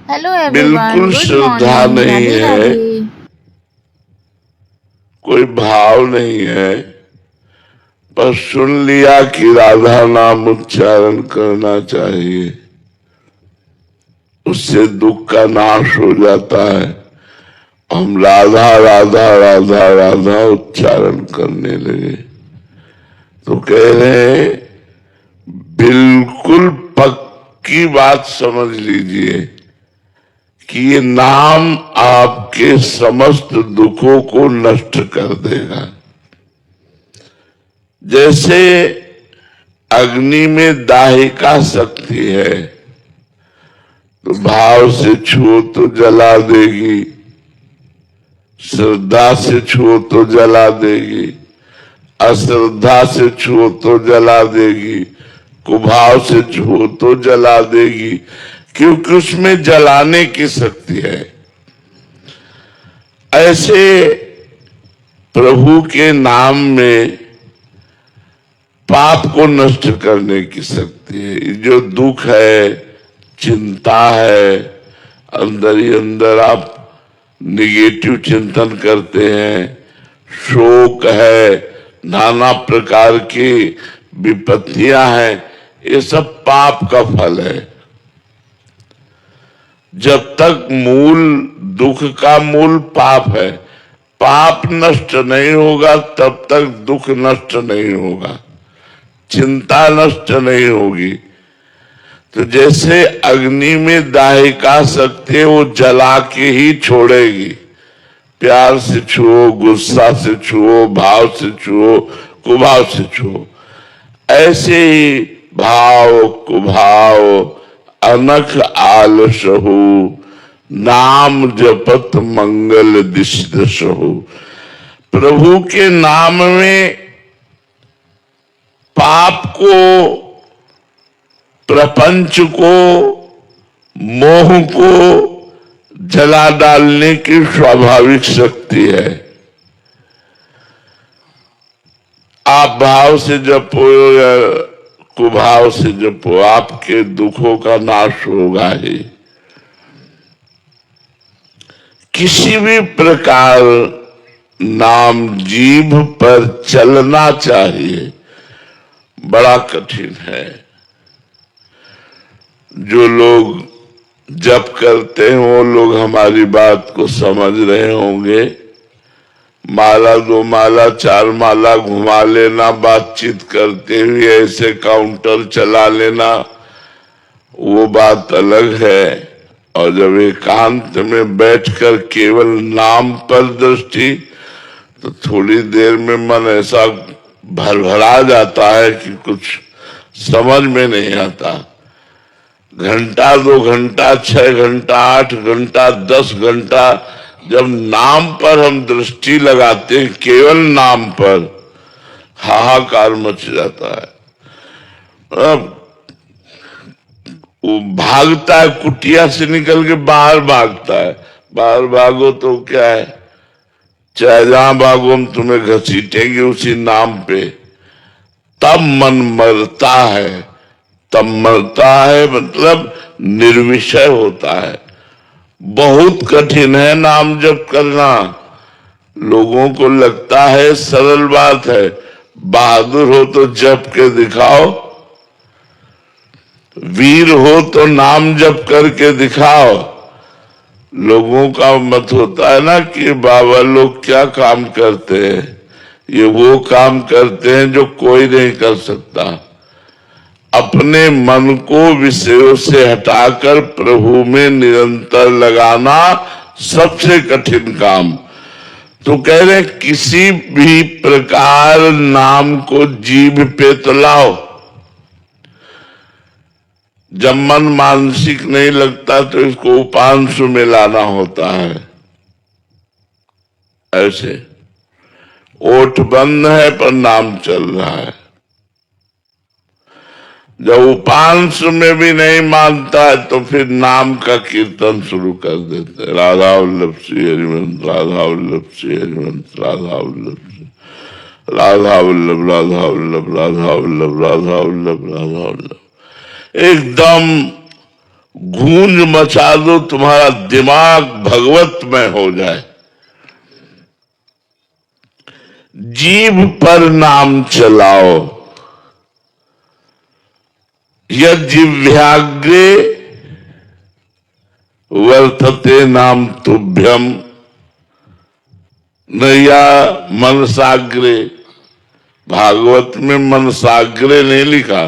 Hello everyone, बिल्कुल good श्रद्धा morning, नहीं राधे है, राधे। कोई भाव नहीं है, पर सुन लिया कि राधा नाम उच्चारण करना चाहिए, उससे दुख का नाश हो जाता है। हम राधा राधा राधा राधा उच्चारण करने लगे तो कह रहे हैं बिल्कुल पक्की बात समझ लीजिए कि ये नाम आपके समस्त दुखों को नष्ट कर देगा। जैसे अग्नि में दाहिका शक्ति है, तो भाव से छुओ तो जला देगी, श्रद्धा से छुओ तो जला देगी, अश्रद्धा से छुओ तो जला देगी, कुभाव से छुओ तो जला देगी, क्योंकि उसमें जलाने की शक्ति है। ऐसे प्रभु के नाम में पाप को नष्ट करने की शक्ति है। जो दुख है, चिंता है, अंदर ही अंदर आप निगेटिव चिंतन करते हैं, शोक है, नाना प्रकार की विपत्तियां हैं, ये सब पाप का फल है। जब तक मूल दुख का मूल पाप है, पाप नष्ट नहीं होगा तब तक दुख नष्ट नहीं होगा, चिंता नष्ट नहीं होगी। तो जैसे अग्नि में दाहिका शक्ति है, वो जला के ही छोड़ेगी। प्यार से छुओ, गुस्सा से छुओ, भाव से छुओ, कुभाव से छुओ, ऐसे ही भाव कुभाव अनख आलसहु नाम जपत मंगल दिश दशहु। प्रभु के नाम में पाप को, प्रपंच को, मोह को जला डालने की स्वाभाविक शक्ति है। आप भाव से जपो या कुभाव से जपो, आपके दुखों का नाश होगा ही। किसी भी प्रकार नाम जीभ पर चलना चाहिए, बड़ा कठिन है। जो लोग जप करते हैं वो लोग हमारी बात को समझ रहे होंगे। माला दो माला चार माला घुमा लेना, बातचीत करते हुए ऐसे काउंटर चला लेना, वो बात अलग है। और जब एकांत में बैठकर केवल नाम पर दृष्टि, तो थोड़ी देर में मन ऐसा भरभरा जाता है कि कुछ समझ में नहीं आता। घंटा 2 घंटा 6 घंटा 8 घंटा 10 घंटा जब नाम पर हम दृष्टि लगाते हैं, केवल नाम पर, हाहाकार मच जाता है। अब वो भागता है, कुटिया से निकल के बाहर भागता है। बाहर भागो तो क्या है, चाहे जहां भागो हम तुम्हें घसीटेंगे उसी नाम पे। तब मन मरता है, तब मरता है मतलब निर्विषय होता है। बहुत कठिन है नाम जप करना। लोगों को लगता है सरल बात है, बहादुर हो तो जप के दिखाओ, वीर हो तो नाम जप करके दिखाओ। लोगों का मत होता है ना कि बाबा लोग क्या काम करते हैं, ये वो काम करते हैं जो कोई नहीं कर सकता। अपने मन को विषयों से हटाकर प्रभु में निरंतर लगाना सबसे कठिन काम। तो कह रहे किसी भी प्रकार नाम को जीभ पे तो लाओ। जब मन मानसिक नहीं लगता तो इसको उपांशु में लाना होता है। ऐसे ओठ बंद है पर नाम चल रहा है। जब उपांश में भी नहीं मानता है तो फिर नाम का कीर्तन शुरू कर देते, राधा वल्लभ श्री हरिवंश, राधा वल्लभ श्री हरिवंश, राधा वल्लभ, राधा वल्लभ, राधा वल्लभ, राधा वल्लभ, राधा वल्लभ, राधा वल्लभ। एकदम गूंज मचा दो, तुम्हारा दिमाग भगवतमय हो जाए। जीभ पर नाम चलाओ। यज्जिह्वाग्रे वर्तते नाम तुभ्यम नया मनसाग्रे। भागवत में मनसाग्रे नहीं लिखा,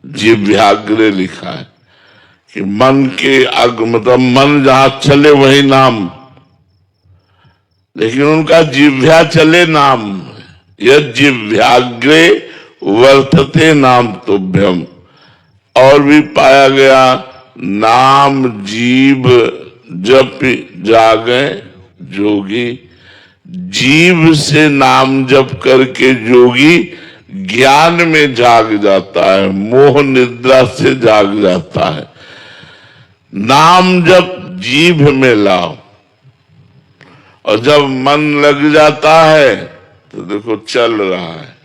जिह्वाग्रे लिखा है कि मन के मतलब मन जहां चले वही नाम, लेकिन उनका जिह्वा चले नाम। यज्जिह्वाग्रे वर्तते नाम तुभ्यम। और भी पाया गया, नाम जीव जप जागे जोगी। जीव से नाम जप करके जोगी ज्ञान में जाग जाता है, मोह निद्रा से जाग जाता है। नाम जप जीभ में लाओ, और जब मन लग जाता है तो देखो चल रहा है,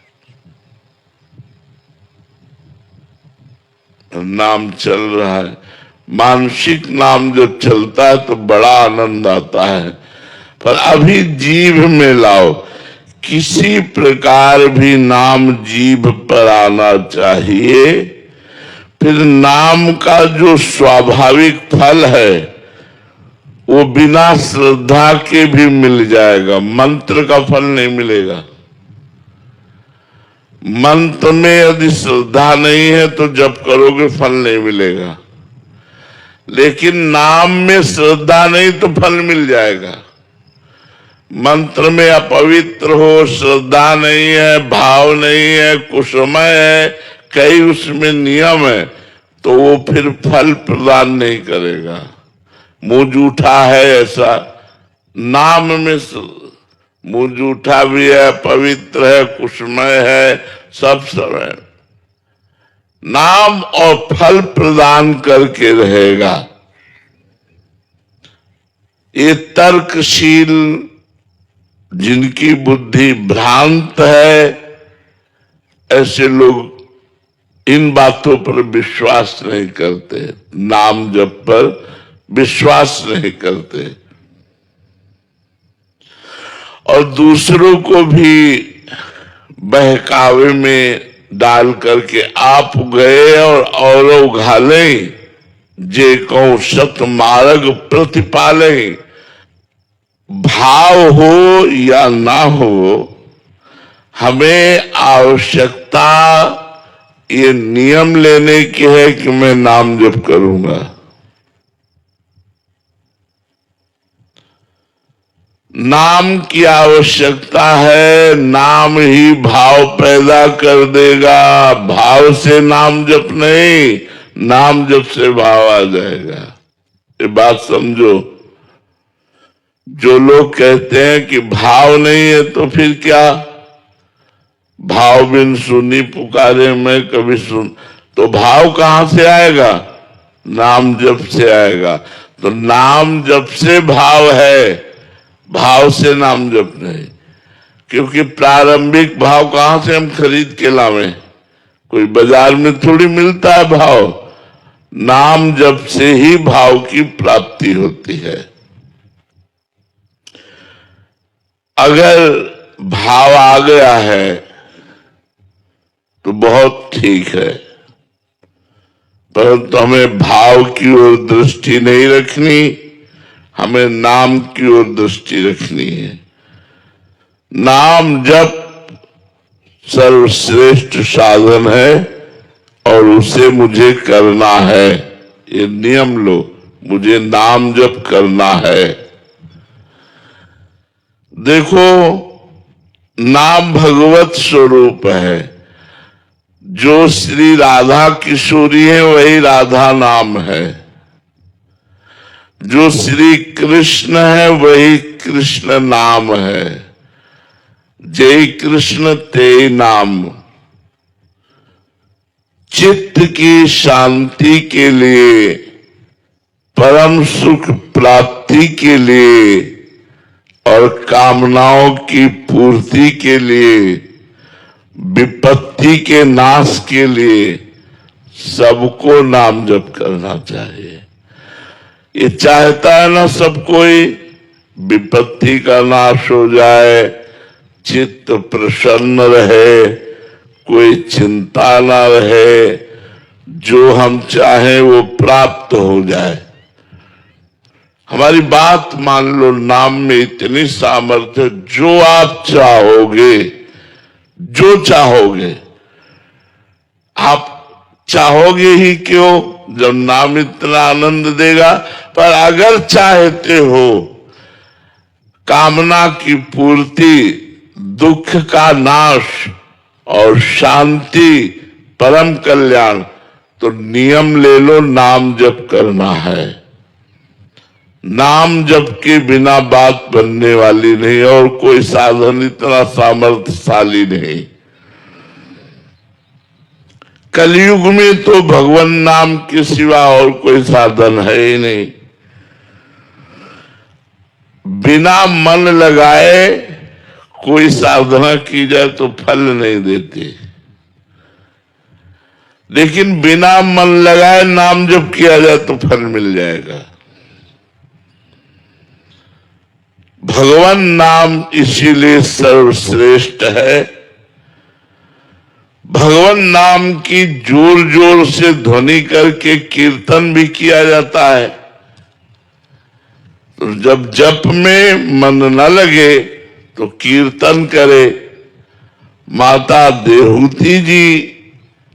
नाम चल रहा है। मानसिक नाम जब चलता है तो बड़ा आनंद आता है। पर अभी जीभ में लाओ, किसी प्रकार भी नाम जीभ पर आना चाहिए। फिर नाम का जो स्वाभाविक फल है वो बिना श्रद्धा के भी मिल जाएगा, मंत्र का फल नहीं मिलेगा। मंत्र में यदि श्रद्धा नहीं है तो जप करोगे फल नहीं मिलेगा, लेकिन नाम में श्रद्धा नहीं तो फल मिल जाएगा। मंत्र में अपवित्र हो, श्रद्धा नहीं है, भाव नहीं है, कुसमय है, कई उसमें नियम है, तो वो फिर फल प्रदान नहीं करेगा। मुंह जूठा है ऐसा, नाम में मुंह जूठा भी है, पवित्र है, कुसमय है, सब है। नाम और फल प्रदान करके रहेगा। ये तर्कशील जिनकी बुद्धि भ्रांत है, ऐसे लोग इन बातों पर विश्वास नहीं करते, नाम जप पर विश्वास नहीं करते, और दूसरों को भी बहकावे में डाल करके आप गए और उघाले जे कौ सत मार्ग प्रतिपाले। भाव हो या ना हो, हमें आवश्यकता ये नियम लेने की है कि मैं नाम जप करूंगा। नाम की आवश्यकता है, नाम ही भाव पैदा कर देगा। भाव से नाम जप नहीं, नाम जप से भाव आ जाएगा। ये बात समझो। जो लोग कहते हैं कि भाव नहीं है तो फिर क्या, भाव बिन सुनी पुकारे मैं कभी सुन, तो भाव कहां से आएगा, नाम जप से आएगा। तो नाम जप से भाव है, भाव से नाम जप नहीं। क्योंकि प्रारंभिक भाव कहां से हम खरीद के लावे, कोई बाजार में थोड़ी मिलता है भाव। नाम जप से ही भाव की प्राप्ति होती है। अगर भाव आ गया है तो बहुत ठीक है, परंतु हमें भाव की ओर दृष्टि नहीं रखनी, हमें नाम की ओर दृष्टि रखनी है। नाम जप सर्वश्रेष्ठ साधन है और उसे मुझे करना है। ये नियम लो, मुझे नाम जप करना है। देखो, नाम भगवत स्वरूप है। जो श्री राधा किशोरी है वही राधा नाम है, जो श्री कृष्ण है वही कृष्ण नाम है। जय कृष्ण ते नाम। चित्त की शांति के लिए, परम सुख प्राप्ति के लिए और कामनाओं की पूर्ति के लिए, विपत्ति के नाश के लिए सबको नाम जप करना चाहिए। ये चाहता है ना सब कोई विपत्ति का नाश हो जाए, चित्त प्रसन्न रहे, कोई चिंता ना रहे, जो हम चाहें वो प्राप्त हो जाए। हमारी बात मान लो, नाम में इतनी सामर्थ्य, जो आप चाहोगे, जो चाहोगे, आप चाहोगे ही क्यों जब नाम इतना आनंद देगा। पर अगर चाहते हो कामना की पूर्ति, दुख का नाश और शांति, परम कल्याण, तो नियम ले लो, नाम जप करना है। नाम जप के बिना बात बनने वाली नहीं, और कोई साधन इतना सामर्थ्यशाली नहीं। कलयुग में तो भगवान नाम के सिवा और कोई साधन है ही नहीं। बिना मन लगाए कोई साधना की जाए तो फल नहीं देती, लेकिन बिना मन लगाए नाम जप किया जाए तो फल मिल जाएगा। भगवान नाम इसीलिए सर्वश्रेष्ठ है। भगवान नाम की जोर जोर से ध्वनि करके कीर्तन भी किया जाता है। तो जब जप में मन न लगे तो कीर्तन करे। माता देहूती जी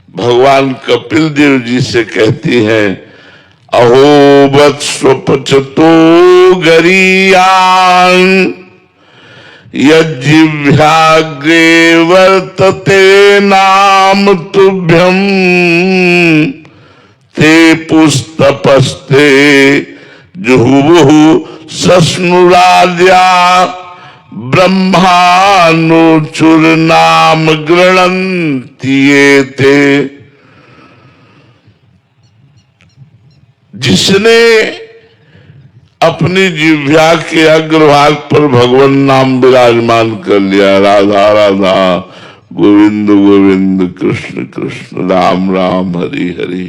भगवान कपिल देव जी से कहती हैं, अहो वत्स्वपचतो गरीयान यज्जिह्वाग्रे वर्तते नाम तुभ्यम ते पुस्तपस्ते जुहुवुहु सस्नुराद्या ब्रह्मानुचुर नाम गृणन्ति ते। जिसने अपनी जिह्वा के अग्रभाग पर भगवान नाम विराजमान कर लिया, राधा राधा गोविंद गोविंद कृष्ण कृष्ण राम राम हरि हरि,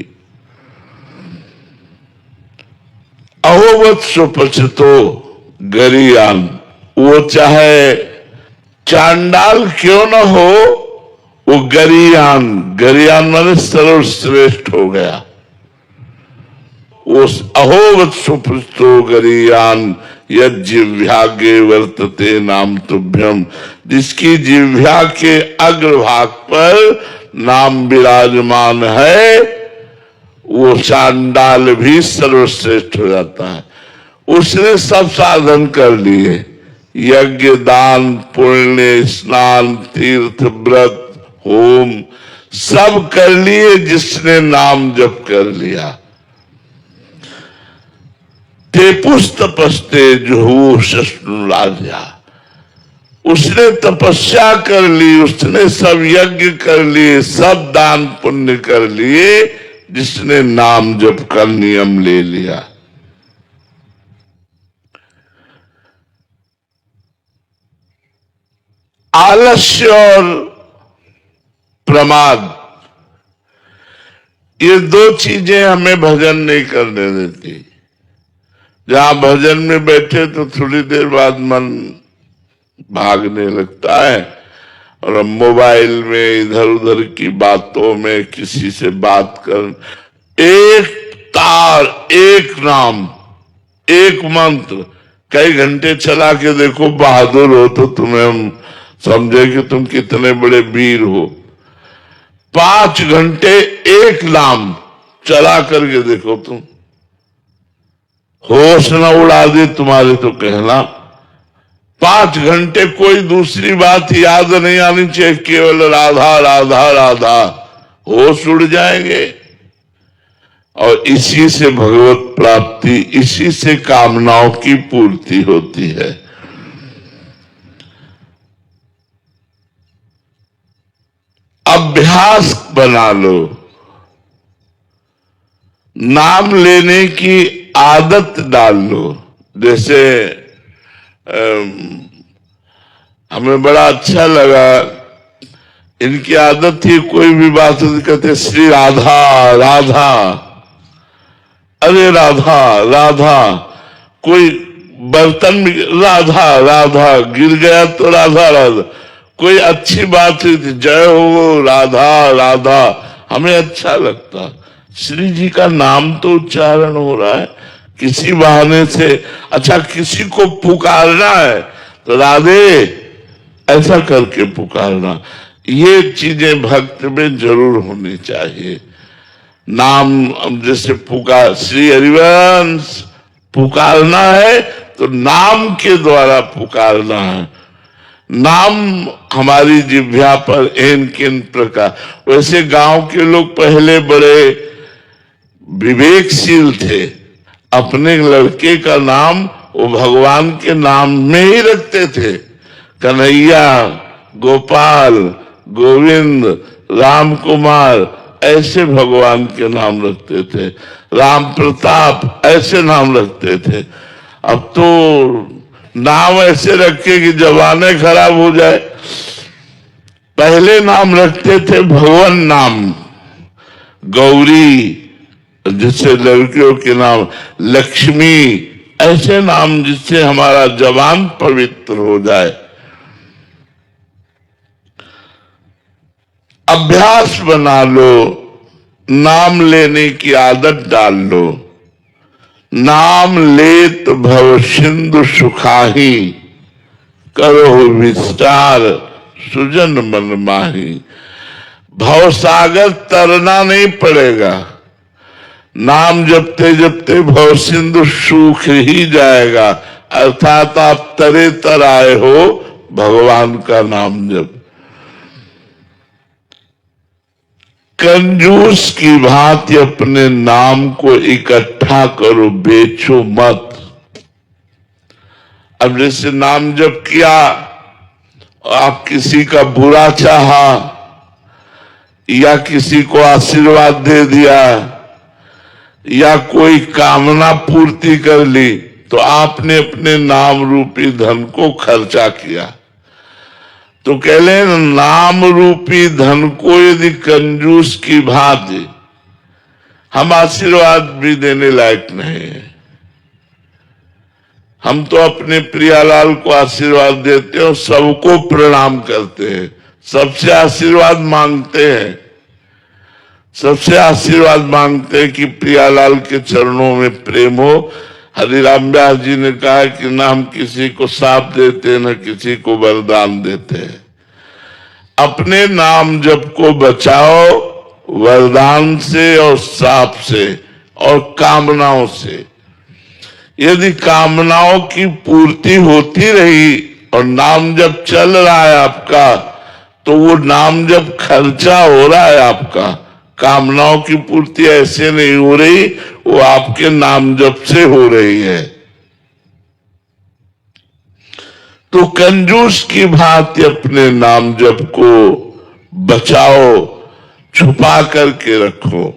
अहोवत सुपचितो गरीयान, वो चाहे चांडाल क्यों न हो, वो गरीयान, गरीयान माने सर्वश्रेष्ठ हो गया। उस अहोवत सुपचितो गरीयान यज्जिह्वाग्रे वर्तते नाम तुभ्यम, जिसकी जिह्वा के अग्रभाग पर नाम विराजमान है, वो चांडाल भी सर्वश्रेष्ठ हो जाता है। उसने सब साधन कर लिए, यज्ञ दान पुण्य स्नान तीर्थ व्रत होम सब कर लिए, जिसने नाम जप कर लिया। ते पुस्तपस्ते जुहुवुहु सस्नुराद्या, उसने तपस्या कर ली, उसने सब यज्ञ कर लिए, सब दान पुण्य कर लिए, जिसने नाम जप का नियम ले लिया। आलस्य और प्रमाद, ये दो चीजें हमें भजन नहीं करने देती। जहां भजन में बैठे तो थोड़ी देर बाद मन भागने लगता है, और हम मोबाइल में इधर उधर की बातों में किसी से बात कर, एक तार, एक नाम, एक मंत्र कई घंटे चला के देखो, बहादुर हो तो तुम्हें हम समझे कि तुम कितने बड़े वीर हो। 5 घंटे एक नाम चला करके देखो, तुम होश न उड़ा दे तुम्हारे तो कहना। 5 घंटे कोई दूसरी बात याद नहीं आनी चाहिए, केवल राधा राधा राधा, होश उड़ जाएंगे। और इसी से भगवत प्राप्ति, इसी से कामनाओं की पूर्ति होती है। अभ्यास बना लो, नाम लेने की आदत डाल लो। जैसे हमें बड़ा अच्छा लगा इनकी आदत थी, कोई भी बात कहते श्री राधा राधा, अरे राधा राधा, कोई बर्तन में राधा राधा गिर गया तो राधा राधा, कोई अच्छी बात हुई थी जय हो राधा राधा, हमें अच्छा लगता। श्री जी का नाम तो उच्चारण हो रहा है किसी बहाने से। अच्छा, किसी को पुकारना है तो राधे ऐसा करके पुकारना, ये चीजें भक्त में जरूर होनी चाहिए। नाम जैसे पुकार, श्री हरिवंश पुकारना है तो नाम के द्वारा पुकारना है। नाम हमारी जिह्वा पर एन किन प्रकार, वैसे गांव के लोग पहले बड़े विवेकशील थे, अपने लड़के का नाम वो भगवान के नाम में ही रखते थे। कन्हैया, गोपाल, गोविंद, राम कुमार, ऐसे भगवान के नाम रखते थे। राम प्रताप, ऐसे नाम रखते थे। अब तो नाम ऐसे रखे कि जबाने खराब हो जाए। पहले नाम रखते थे भगवान नाम, गौरी जिससे लड़कियों के नाम, लक्ष्मी, ऐसे नाम जिससे हमारा जबान पवित्र हो जाए। अभ्यास बना लो, नाम लेने की आदत डाल लो। नाम लेत भव सिंधु सुखाही, करो विस्तार सुजन मन माही। भवसागर तरना नहीं पड़ेगा, नाम जपते जपते भव सिंधु सूख ही जाएगा। अर्थात आप तरे तर आए हो भगवान का नाम जप। कंजूस की भांति अपने नाम को इकट्ठा करो, बेचो मत। अब जैसे नाम जप किया, आप किसी का बुरा चाहा या किसी को आशीर्वाद दे दिया या कोई कामना पूर्ति कर ली, तो आपने अपने नाम रूपी धन को खर्चा किया। तो कह ले, नाम रूपी धन को यदि कंजूस की भांति, हम आशीर्वाद भी देने लायक नहीं है। हम तो अपने प्रियालाल को आशीर्वाद देते हैं और सबको प्रणाम करते हैं, सबसे आशीर्वाद मांगते हैं, सबसे आशीर्वाद मांगते हैं कि प्रियालाल के चरणों में प्रेम हो। हरिराम व्यास जी ने कहा कि ना हम किसी को साप देते न किसी को वरदान देते हैं। अपने नाम जप को बचाओ वरदान से और साप से और कामनाओं से। यदि कामनाओं की पूर्ति होती रही और नाम जप चल रहा है आपका, तो वो नाम जप खर्चा हो रहा है आपका। कामनाओं की पूर्ति ऐसे नहीं हो रही, वो आपके नाम जप से हो रही है। तो कंजूस की भांति अपने नाम जप को बचाओ, छुपा करके रखो।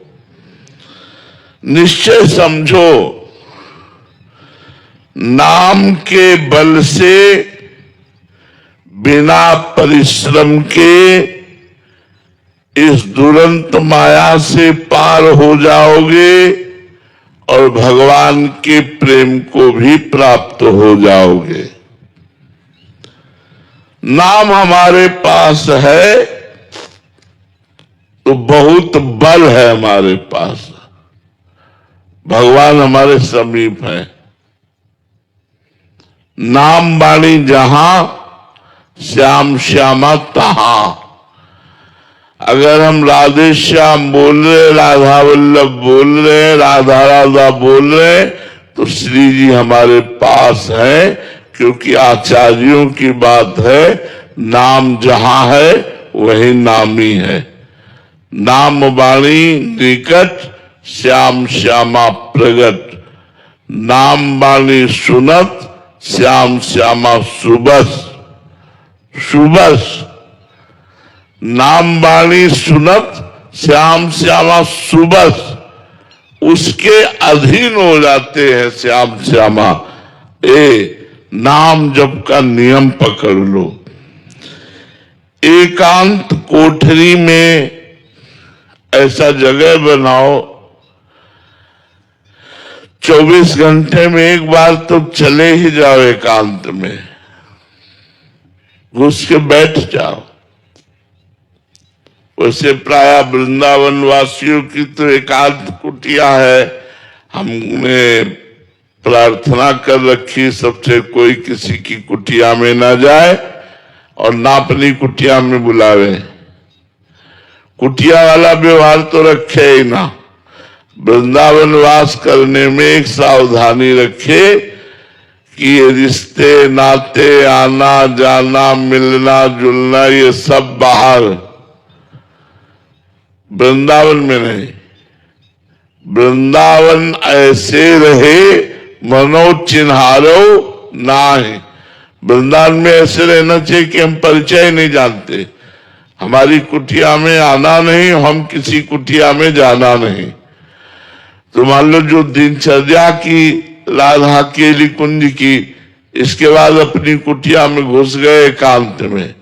निश्चय समझो, नाम के बल से बिना परिश्रम के इस दुरंत माया से पार हो जाओगे और भगवान के प्रेम को भी प्राप्त हो जाओगे। नाम हमारे पास है तो बहुत बल है हमारे पास, भगवान हमारे समीप है। नाम वाणी जहां, श्याम श्यामा तहां। अगर हम राधे श्याम बोल रहे, राधा वल्लभ बोल रहे, राधा राधा बोल रहे, तो श्री जी हमारे पास है, क्योंकि आचार्यों की बात है, नाम जहां है वही नामी है। नाम वाणी निकट, श्याम श्यामा प्रगट। नाम वाणी सुनत, श्याम श्यामा सुबस सुबस। नाम वाणी सुनत, श्याम श्यामा सुबस, उसके अधीन हो जाते हैं श्याम श्यामा। नाम जप का नियम पकड़ लो। एकांत कोठरी में ऐसा जगह बनाओ, 24 घंटे में एक बार तो चले ही जाओ, एकांत में घुस के बैठ जाओ। वैसे प्राय वृंदावन वासियों की तो एकांत कुटिया है। हमने प्रार्थना कर रखी सबसे कोई किसी की कुटिया में ना जाए और ना अपनी कुटिया में बुलावे। कुटिया वाला व्यवहार तो रखे ही ना। वृंदावन वास करने में एक सावधानी रखे कि ये रिश्ते नाते, आना जाना, मिलना जुलना, ये सब बाहर, वृंदावन में नहीं। वृंदावन ऐसे रहे मनोचिन्हारो नाही। वृंदावन में ऐसे रहना चाहिए कि हम परिचय नहीं जानते, हमारी कुटिया में आना नहीं, हम किसी कुटिया में जाना नहीं। तो मान लो जो दिनचर्या की राधा केली कुंज की, इसके बाद अपनी कुटिया में घुस गए एकांत में,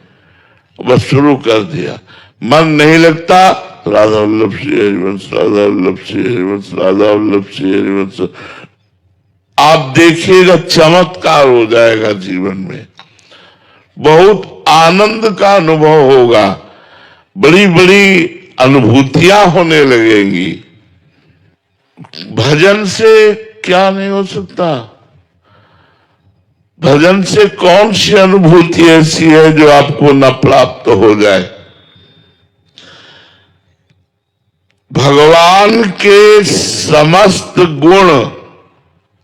बस शुरू कर दिया, मन नहीं लगता, राधा वल्लभ श्री हरिवंश, राधा वल्लभ श्री हरिवंश, राधा वल्लभ श्री हरिवंश। आप देखिएगा चमत्कार हो जाएगा जीवन में, बहुत आनंद का अनुभव होगा, बड़ी बड़ी अनुभूतियां होने लगेंगी। भजन से क्या नहीं हो सकता? भजन से कौन सी अनुभूति ऐसी है जो आपको न प्राप्त हो जाए? भगवान के समस्त गुण,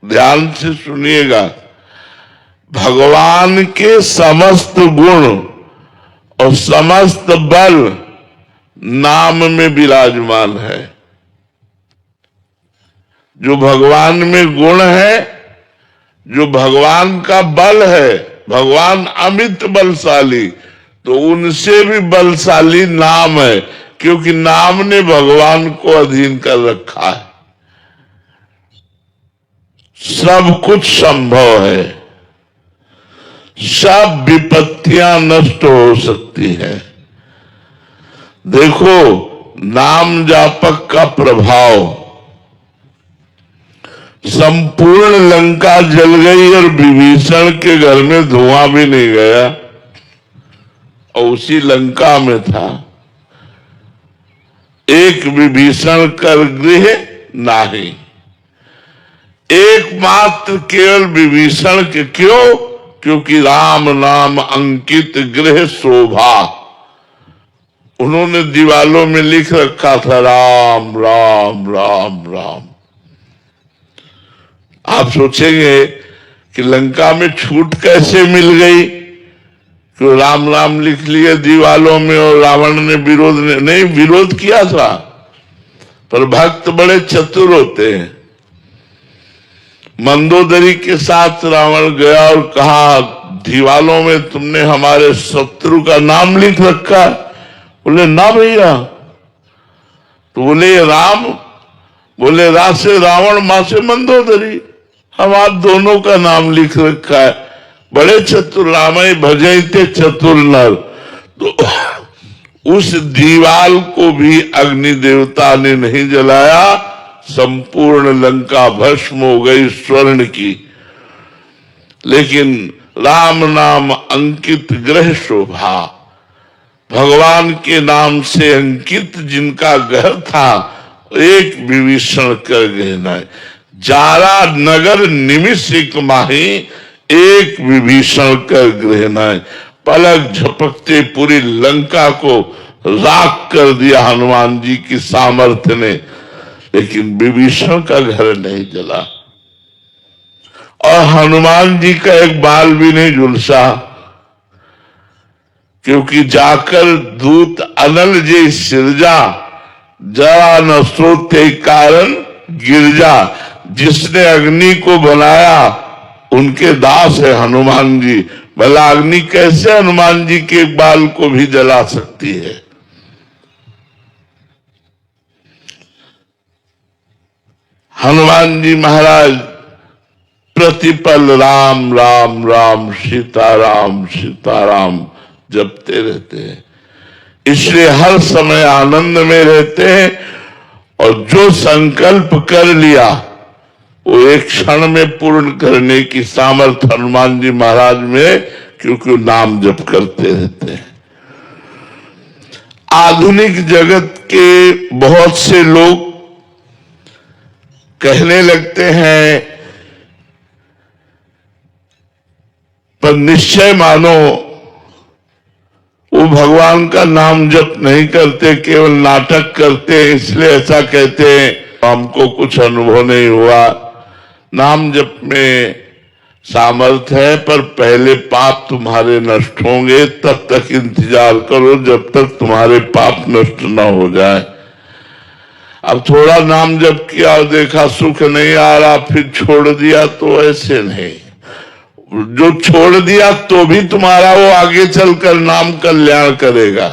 ध्यान से सुनिएगा, भगवान के समस्त गुण और समस्त बल नाम में विराजमान है। जो भगवान में गुण है, जो भगवान का बल है, भगवान अमित बलशाली, तो उनसे भी बलशाली नाम है, क्योंकि नाम ने भगवान को अधीन कर रखा है। सब कुछ संभव है, सब विपत्तियां नष्ट हो सकती है। देखो नाम जापक का प्रभाव, संपूर्ण लंका जल गई और विभीषण के घर में धुआं भी नहीं गया, और उसी लंका में था। एक विभीषण कर गृह नाही, एकमात्र केवल विभीषण के, क्यों? क्योंकि राम नाम अंकित गृह शोभा। उन्होंने दीवालों में लिख रखा था राम राम राम राम। आप सोचेंगे कि लंका में छूट कैसे मिल गई, कि राम राम लिख लिए दीवालों में और रावण ने विरोध नहीं विरोध किया था, पर भक्त बड़े चतुर होते हैं। मंदोदरी के साथ रावण गया और कहा दीवालों में तुमने हमारे शत्रु का नाम लिख रखा है। बोले ना भैया। तो बोले ये राम, बोले रा से रावण, मां से मंदोदरी, हम आप दोनों का नाम लिख रखा है। बड़े चतुर, रामय भजते चतुर नर। तो उस दीवाल को भी अग्नि देवता ने नहीं जलाया, संपूर्ण लंका भस्म हो गई स्वर्ण की। लेकिन राम नाम अंकित ग्रह शोभा, भगवान के नाम से अंकित जिनका घर था, एक विभीषण कर गहना, जारा नगर निमिष माही, एक विभीषण कर गहना, पलक झपकते पूरी लंका को राख कर दिया हनुमान जी की सामर्थ्य ने, लेकिन विभीषण का घर नहीं जला और हनुमान जी का एक बाल भी नहीं झुलसा, क्योंकि जाकर दूत अनल जे सिरजा, जरा न सोते कारण गिरजा। जिसने अग्नि को बनाया उनके दास है हनुमान जी। भला अग्नि कैसे हनुमान जी के बाल को भी जला सकती है? हनुमान जी महाराज प्रतिपल राम राम राम, सीताराम सीताराम जपते रहते हैं, इसलिए हर समय आनंद में रहते हैं। और जो संकल्प कर लिया वो एक क्षण में पूर्ण करने की सामर्थ्य हनुमान जी महाराज में, क्योंकि वो नाम जप करते रहते हैं। आधुनिक जगत के बहुत से लोग कहने लगते हैं, पर निश्चय मानो वो भगवान का नाम जप नहीं करते, केवल नाटक करते हैं, इसलिए ऐसा कहते हैं। हमको कुछ अनुभव नहीं हुआ। नाम जप में सामर्थ्य है, पर पहले पाप तुम्हारे नष्ट होंगे, तब तक इंतजार करो जब तक तुम्हारे पाप नष्ट न हो जाए। अब थोड़ा नाम जप किया और देखा सुख नहीं आ रहा, फिर छोड़ दिया, तो ऐसे नहीं। जो छोड़ दिया तो भी तुम्हारा वो आगे चलकर नाम कल्याण करेगा।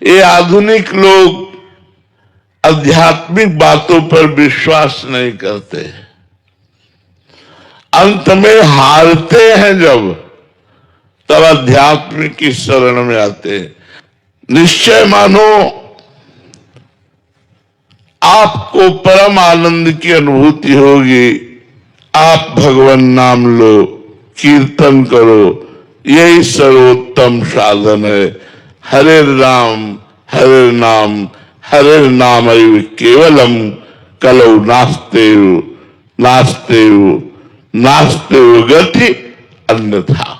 ये आधुनिक लोग आध्यात्मिक बातों पर विश्वास नहीं करते, अंत में हारते हैं जब, तब आध्यात्मिक की शरण में आते हैं। निश्चय मानो आपको परम आनंद की अनुभूति होगी। आप भगवान नाम लो, कीर्तन करो, यही सर्वोत्तम साधन है। हरे राम हरे नाम, हरे नाम केवलम, कलौ नास्तेव नास्तेव नास्तेव गति अन्यथा।